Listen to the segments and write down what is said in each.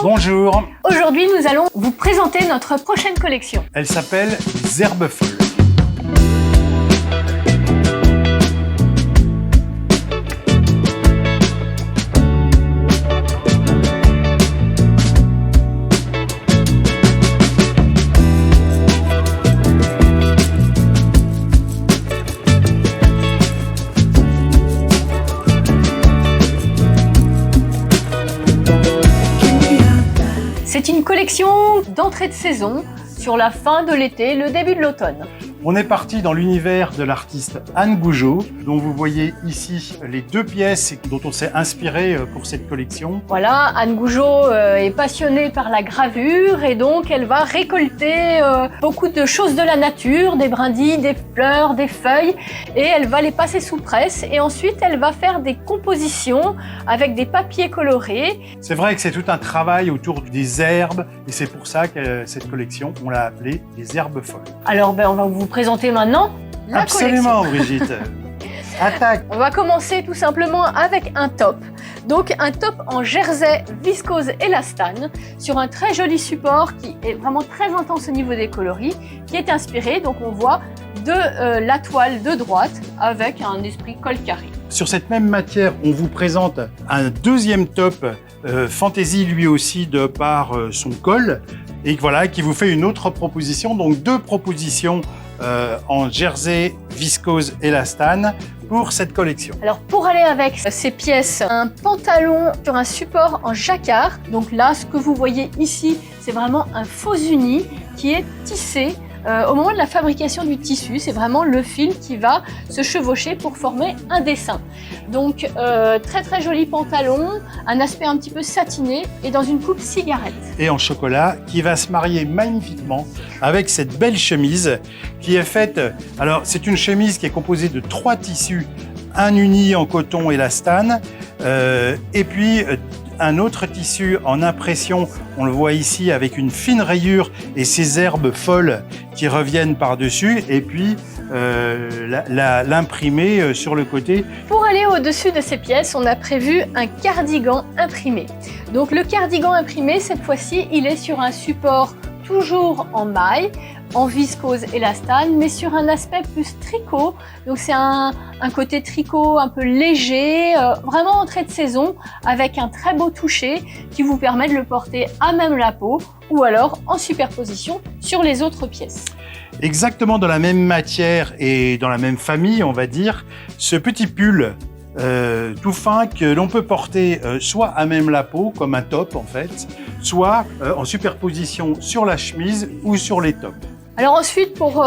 Bonjour. Aujourd'hui, nous allons vous présenter notre prochaine collection. Elle s'appelle les herbes folles. C'est une collection d'entrée de saison sur la fin de l'été, le début de l'automne. On est parti dans l'univers de l'artiste Anne Gougeot, dont vous voyez ici les deux pièces dont on s'est inspiré pour cette collection. Voilà, Anne Gougeot est passionnée par la gravure et donc elle va récolter beaucoup de choses de la nature, des brindilles, des fleurs, des feuilles, et elle va les passer sous presse et ensuite elle va faire des compositions avec des papiers colorés. C'est vrai que c'est tout un travail autour des herbes et c'est pour ça que cette collection, on l'a appelée les herbes folles. Alors on va vous présenter maintenant la Absolument, collection. Brigitte. Attaque. On va commencer tout simplement avec un top. Donc un top en jersey viscose élastane sur un très joli support qui est vraiment très intense au niveau des coloris, qui est inspiré, donc on voit, de la toile de droite avec un esprit col carré. Sur cette même matière, on vous présente un deuxième top fantaisie lui aussi de par son col et voilà, qui vous fait une autre proposition, donc deux propositions en jersey viscose élastane pour cette collection. Alors pour aller avec ces pièces, un pantalon sur un support en jacquard. Donc là, ce que vous voyez ici, c'est vraiment un faux uni qui est tissé. Au moment de la fabrication du tissu, c'est vraiment le fil qui va se chevaucher pour former un dessin. Donc très très joli pantalon, un aspect un petit peu satiné et dans une coupe cigarette. Et en chocolat, qui va se marier magnifiquement avec cette belle chemise qui est faite. Alors c'est une chemise qui est composée de 3 tissus, un uni en coton élastane et puis un autre tissu en impression, on le voit ici avec une fine rayure et ces herbes folles qui reviennent par-dessus et puis l'imprimé sur le côté. Pour aller au-dessus de ces pièces, on a prévu un cardigan imprimé. Donc le cardigan imprimé, cette fois-ci, il est sur un support toujours en maille, en viscose élastane, mais sur un aspect plus tricot. Donc c'est un côté tricot un peu léger, vraiment entrée de saison, avec un très beau toucher qui vous permet de le porter à même la peau ou alors en superposition sur les autres pièces. Exactement dans la même matière et dans la même famille, on va dire, ce petit pull tout fin que l'on peut porter soit à même la peau, comme un top en fait, soit en superposition sur la chemise ou sur les tops. Alors ensuite, pour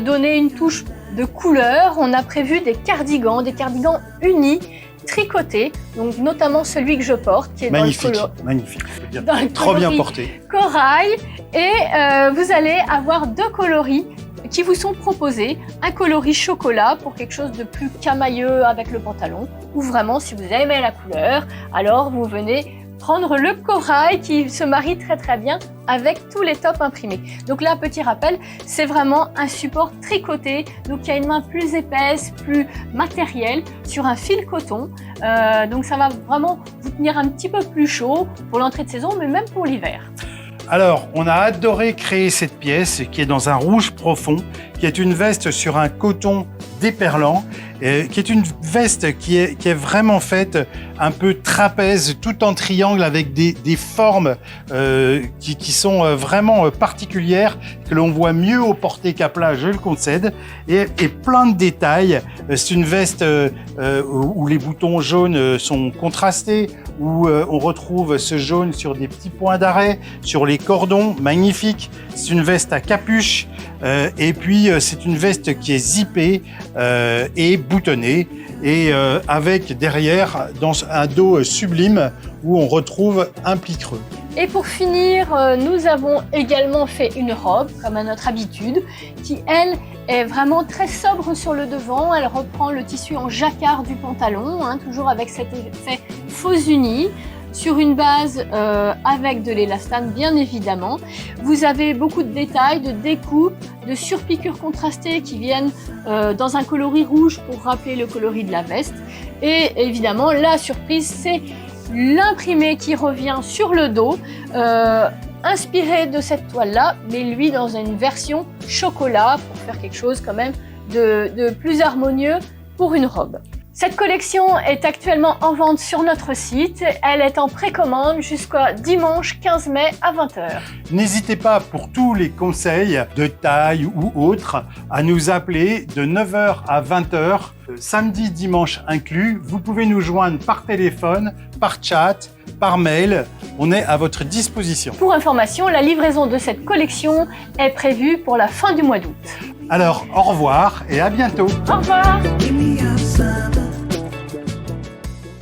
donner une touche de couleur, on a prévu des cardigans unis, tricotés, donc notamment celui que je porte, qui est magnifique, dans le coloris, magnifique, je veux dire, dans le trop bien porté. Corail, et vous allez avoir deux coloris qui vous sont proposés, un coloris chocolat pour quelque chose de plus camailleux avec le pantalon, ou vraiment si vous aimez la couleur, alors vous venez prendre le corail qui se marie très très bien avec tous les tops imprimés. Donc là, petit rappel, c'est vraiment un support tricoté, donc il y a une main plus épaisse, plus matérielle, sur un fil coton. Donc ça va vraiment vous tenir un petit peu plus chaud pour l'entrée de saison, mais même pour l'hiver. Alors, on a adoré créer cette pièce qui est dans un rouge profond, qui est une veste sur un coton déperlant, qui est une veste qui est vraiment faite un peu trapèze, tout en triangle avec des formes qui sont vraiment particulières, que l'on voit mieux au porté qu'à plat, je le concède, et plein de détails. C'est une veste où les boutons jaunes sont contrastés, où on retrouve ce jaune sur des petits points d'arrêt, sur les cordons, magnifique. C'est une veste à capuche et puis c'est une veste qui est zippée et boutonnée et avec derrière dans un dos sublime où on retrouve un pli creux. Et pour finir, nous avons également fait une robe, comme à notre habitude, qui elle est vraiment très sobre sur le devant. Elle reprend le tissu en jacquard du pantalon, toujours avec cet effet faux uni, sur une base avec de l'élastane bien évidemment. Vous avez beaucoup de détails, de découpes, de surpiqûres contrastées qui viennent dans un coloris rouge pour rappeler le coloris de la veste. Et évidemment, la surprise, c'est l'imprimé qui revient sur le dos, inspiré de cette toile-là, mais lui dans une version chocolat pour faire quelque chose quand même de plus harmonieux pour une robe. Cette collection est actuellement en vente sur notre site. Elle est en précommande jusqu'à dimanche 15 mai à 20h. N'hésitez pas pour tous les conseils de taille ou autres à nous appeler de 9h à 20h, samedi, dimanche inclus. Vous pouvez nous joindre par téléphone, par chat, par mail. On est à votre disposition. Pour information, la livraison de cette collection est prévue pour la fin du mois d'août. Alors, au revoir et à bientôt. Au revoir.